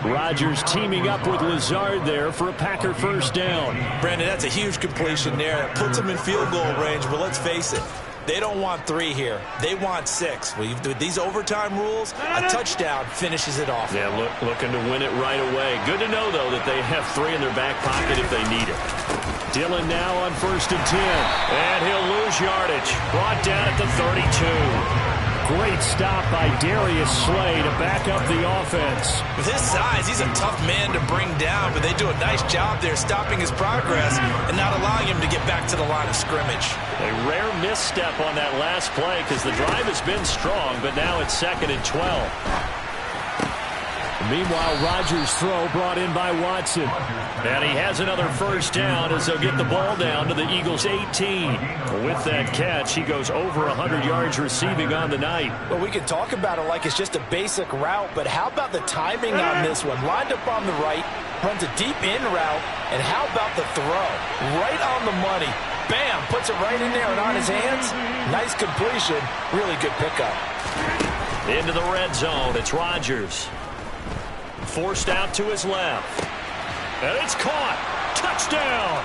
Rodgers teaming up with Lazard there for a Packer first down. Brandon, that's a huge completion there. That puts them in field goal range, but let's face it, they don't want 3 here. They want 6. With these overtime rules, a touchdown finishes it off. Yeah, looking to win it right away. Good to know, though, that they have 3 in their back pocket if they need it. Dillon now on 1st and 10. And he'll lose yardage. Brought down at the 32. Great stop by Darius Slay to back up the offense. With his size, he's a tough man to bring down, but they do a nice job there stopping his progress and not allowing him to get back to the line of scrimmage. A rare misstep on that last play because the drive has been strong, but now it's 2nd and 12. Meanwhile, Rodgers' throw brought in by Watson. And he has another first down as they'll get the ball down to the Eagles' 18. With that catch, he goes over 100 yards receiving on the night. Well, we can talk about it like it's just a basic route, but how about the timing on this one? Lined up on the right, runs a deep in route, and how about the throw? Right on the money. Bam! Puts it right in there and on his hands. Nice completion. Really good pickup. Into the red zone. It's Rodgers. Forced out to his left. And it's caught. Touchdown.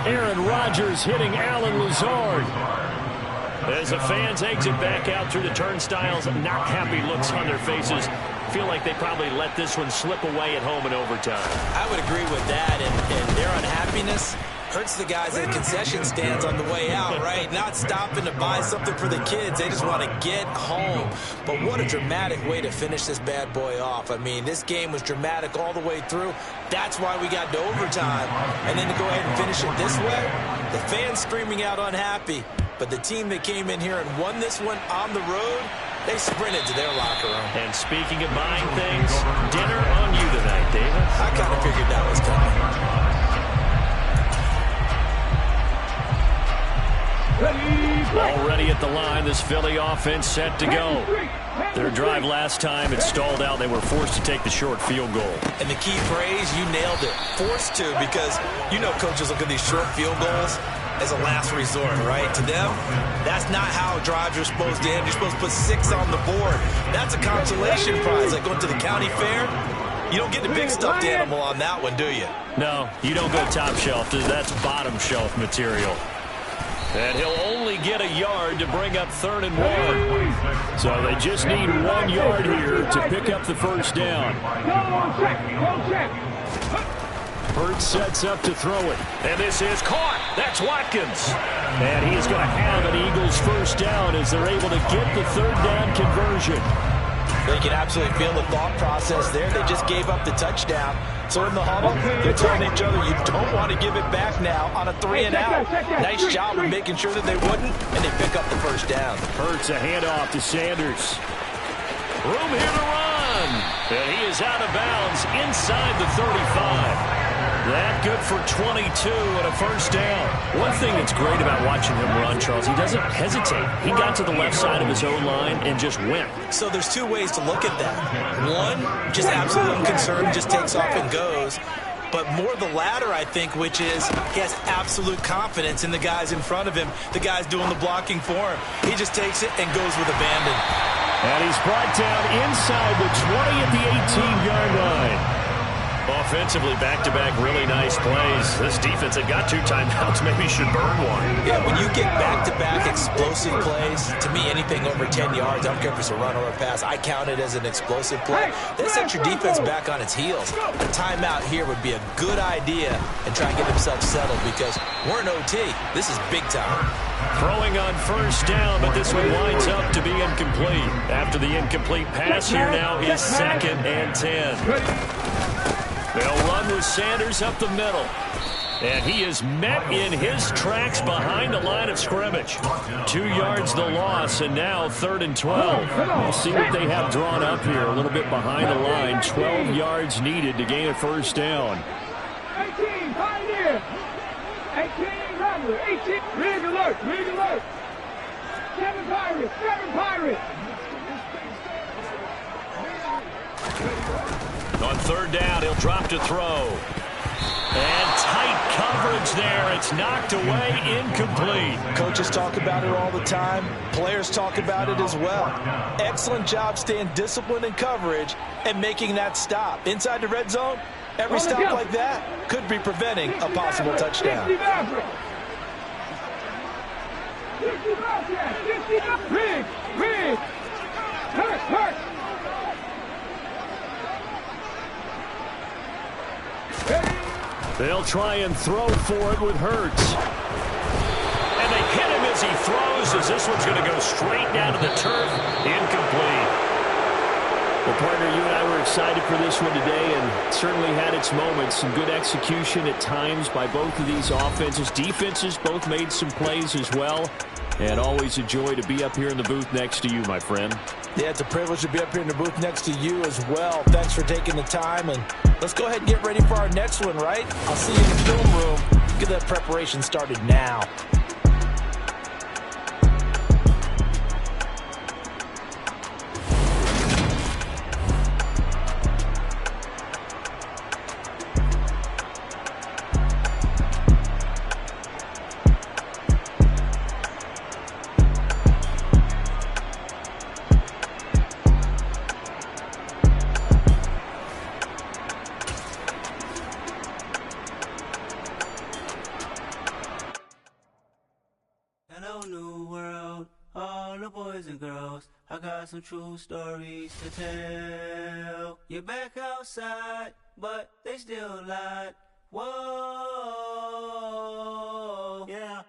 Aaron Rodgers hitting Alan Lazard. As the fans exit back out through the turnstiles, not happy looks on their faces. Feel like they probably let this one slip away at home in overtime. I would agree with that, and their unhappiness hurts the guys at the concession stands on the way out, right? Not stopping to buy something for the kids. They just want to get home. But what a dramatic way to finish this bad boy off. I mean, this game was dramatic all the way through. That's why we got to overtime. And then to go ahead and finish it this way, the fans screaming out unhappy. But the team that came in here and won this one on the road, they sprinted to their locker room. And speaking of buying things, dinner on you tonight, David. I kind of figured that was coming. Already at the line, this Philly offense set to go. Their drive last time, it stalled out. They were forced to take the short field goal. And the key phrase, you nailed it. Forced to, because you know coaches look at these short field goals as a last resort, right? To them, that's not how drives are supposed to end. You're supposed to put 6 on the board. That's a consolation prize, like going to the county fair. You don't get the big stuffed animal on that one, do you? No, you don't go top shelf. That's bottom shelf material. And he'll only get a yard to bring up 3rd and 1. So they just need 1 yard here to pick up the first down. Hurts sets up to throw it. And this is caught. That's Watkins. And he is going to have an Eagles first down as they're able to get the 3rd down conversion. They can absolutely feel the thought process there. They just gave up the touchdown. So in the huddle, they're telling each other, you don't want to give it back now on a 3 and out. Nice job of making sure that they wouldn't, and they pick up the first down. Hurts a handoff to Sanders. Room here to run. And he is out of bounds inside the 35. That good for 22 and a first down. One thing that's great about watching him run, Charles, he doesn't hesitate. He got to the left side of his own line and just went. So there's 2 ways to look at that. One, just absolutely unconcerned, just takes off and goes. But more the latter, I think, which is he has absolute confidence in the guys in front of him, the guys doing the blocking for him. He just takes it and goes with abandon. And he's brought down inside the 20 at the 18-yard line. Offensively, back-to-back really nice plays. This defense, they've got 2 timeouts, maybe should burn one. Yeah, when you get back-to-back explosive plays, to me, anything over 10 yards, I don't care if it's a run or a pass, I count it as an explosive play. That sets your defense back on its heels. A timeout here would be a good idea and try and get himself settled because we're in OT. This is big time. Throwing on first down, but this one winds up to be incomplete. After the incomplete pass, here now is 2nd and 10. They'll run with Sanders up the middle. And he is met in his tracks behind the line of scrimmage. 2 yards the loss, and now 3rd and 12. We'll see what they have drawn up here. A little bit behind the line. 12 yards needed to gain a first down. 18, Pioneer. 18, Rumble. 18, Rig alert, Rig alert. 7 Pirates, 7 Pirates. On 3rd down, he'll drop to throw. And tight coverage there. It's knocked away, incomplete. Coaches talk about it all the time. Players talk about it as well. Excellent job staying disciplined in coverage and making that stop. Inside the red zone, every stop like that could be preventing a possible touchdown. Rig. Hurt. They'll try and throw for it with Hurts. And they hit him as he throws, as this one's going to go straight down to the turf. Incomplete. Well, partner, you and I were excited for this one today, and certainly had its moments. Some good execution at times by both of these offenses. Defenses both made some plays as well. And always a joy to be up here in the booth next to you, my friend. Yeah, it's a privilege to be up here in the booth next to you as well. Thanks for taking the time, and let's go ahead and get ready for our next one, right? I'll see you in the film room. Get that preparation started now. Some true stories to tell. You're back outside, but they still lied. Whoa, yeah.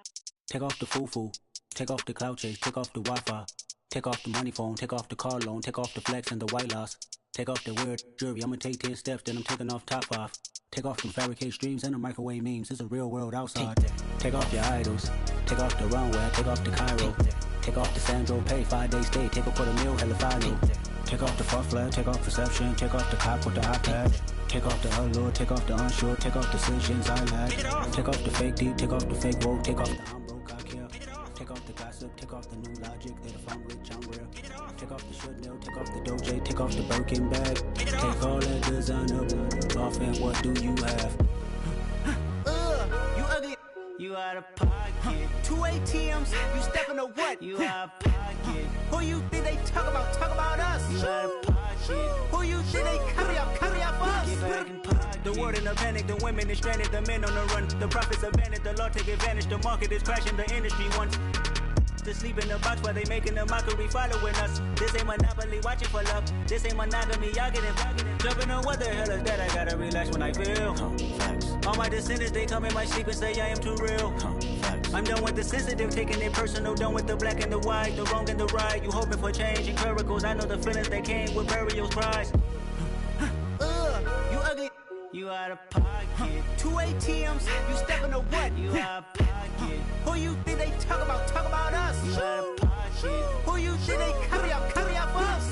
Take off the foo-foo, take off the cloud chase, take off the Wi-Fi, take off the money phone, take off the car loan, take off the flex and the white loss, take off the weird jewelry. I'ma take 10 steps, then I'm taking off top 5. Take off them fabricated streams and the microwave memes. It's a real world outside. Take off your idols, take off the runway, take off the Cairo. Take off the Sandro Pay, 5-day stay, take a quarter meal, hella final. Take off the far flag, take off perception, take off the cop with the iPad. Take off the allure, take off the unsure, take off decisions I lack. Take off the fake deep, take off the fake woke, take off the I'm broke, I care. Take off the gossip, take off the new logic, that if I'm rich, I'm real. Take off the should know, take off the Doja, take off the Birkin bag. Take all that designer off and what do you have? You ugly. You out of pocket. 2 ATMs, you stepping to what? You out of pocket. Who you think they talk about? Talk about us. You out of pocket. Who you think they carry up for us? Get back in pocket. The world in a panic, the women is stranded, the men on the run. The profits abandoned, the law take advantage. The market is crashing, the industry wants to sleep in the box while they making a mockery following us. This ain't Monopoly, watching for love. This ain't monogamy, y'all getting jumping on what the hell is that? I gotta relax when I feel. All my descendants, they come in my sleep and say I am too real. I'm done with the sensitive, taking it personal. Done with the black and the white, the wrong and the right. You hoping for change and miracles. I know the feelings that came with burial cries. You ugly. You out of pocket. 2 ATMs, you stepping to what? You out of pocket. Who you think they talk about? Talk about us. You out of pocket. Who you think they carry up for us?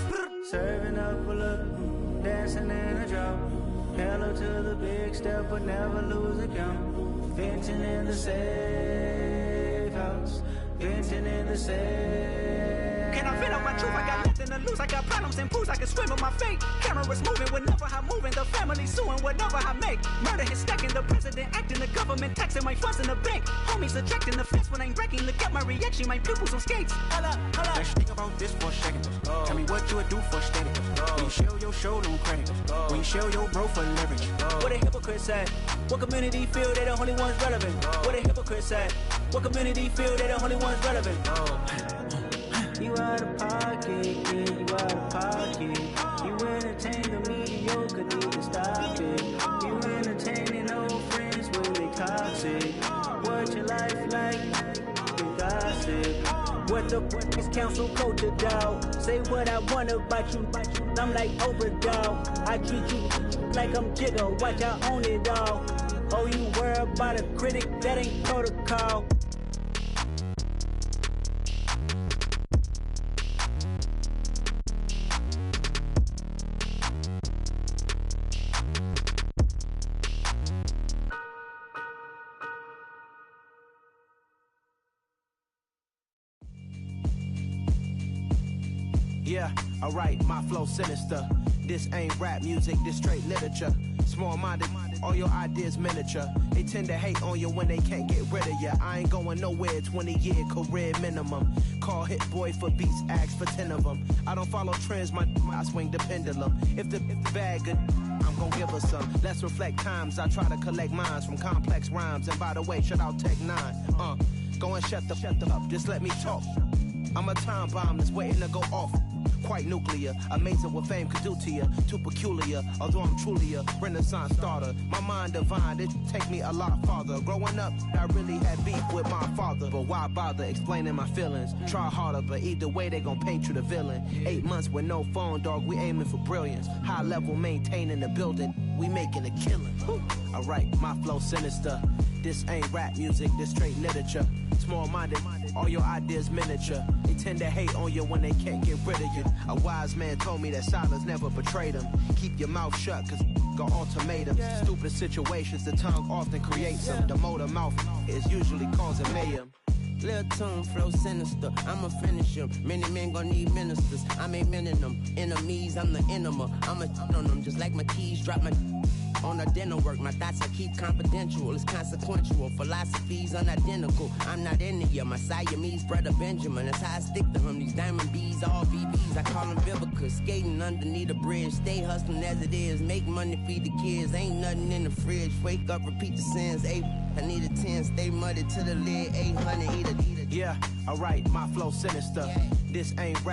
Serving up a look, dancing in a drop. Hello to the big step, but never lose a count. Venting in the safe house. Venting in the safe. Can I vent out my truth? I got nothing to lose. I got problems and pools. I can swim with my fate. Cameras moving whenever I'm moving. The family suing whatever I make. Murder is stacking. The president acting. The government taxing my funds in the bank. Homies ejecting the fence when I'm wrecking. Look at my reaction. My pupils on skates. Hold up. Let's think about this for a second. Tell me what you would do for steady. When you show your show, don't credit. When you show your bro for leverage. What a hypocrite said. What community feel they the only ones relevant? What a hypocrite said. What community feel they the only ones relevant? You out of pocket, yeah, you out of pocket. You entertain the mediocre, need to stop it. You entertaining old friends when they toxic. What your life like? You gossip. What the is council code to doubt? Say what I want about you. I'm like overdog. I treat you like I'm Jigga. Watch I own it all. Oh, you worry about a critic? That ain't protocol. Yeah, alright, my flow sinister. This ain't rap music, this straight literature. Small-minded, all your ideas miniature. They tend to hate on you when they can't get rid of you. I ain't going nowhere, 20-year career minimum. Call Hit Boy for beats, ask for 10 of them. I don't follow trends, I swing the pendulum. If the bag good, I'm gon' give her some. Let's reflect times, I try to collect minds from complex rhymes. And by the way, shout out Tech 9. Go and shut the up, just let me talk. I'm a time bomb that's waiting to go off. Quite nuclear, amazing what fame could do to you. Too peculiar, although I'm truly a renaissance starter. My mind divine, it take me a lot farther. Growing up, I really had beef with my father. But why bother explaining my feelings? Try harder, but either way they gon' paint you the villain. 8 months with no phone, dog, we aiming for brilliance. High level maintaining the building, we making a killing. Alright, my flow sinister. This ain't rap music, this straight literature. Small-minded, all your ideas miniature. They tend to hate on you when they can't get rid of you. A wise man told me that silence never betrayed him. Keep your mouth shut, cause got ultimatums. Stupid situations, the tongue often creates them. The motor mouth is usually causing mayhem. Lil' tune, flow sinister, I'ma finish him. Many men gon' need ministers, I'm aiming them. Enemies, I'm the enema. I'ma on them, just like my keys, drop my on a dental work. My thoughts I keep confidential, it's consequential. Philosophies unidentical, I'm not into you. My Siamese brother Benjamin, that's how I stick to him. These diamond bees, all BBs, I call them Vivica. Skating underneath a bridge, stay hustling as it is. Make money, feed the kids, ain't nothing in the fridge. Wake up, repeat the sins, I need a 10, stay muddy to the lid, 800, eat a. Yeah, alright, my flow sinister. This ain't rap.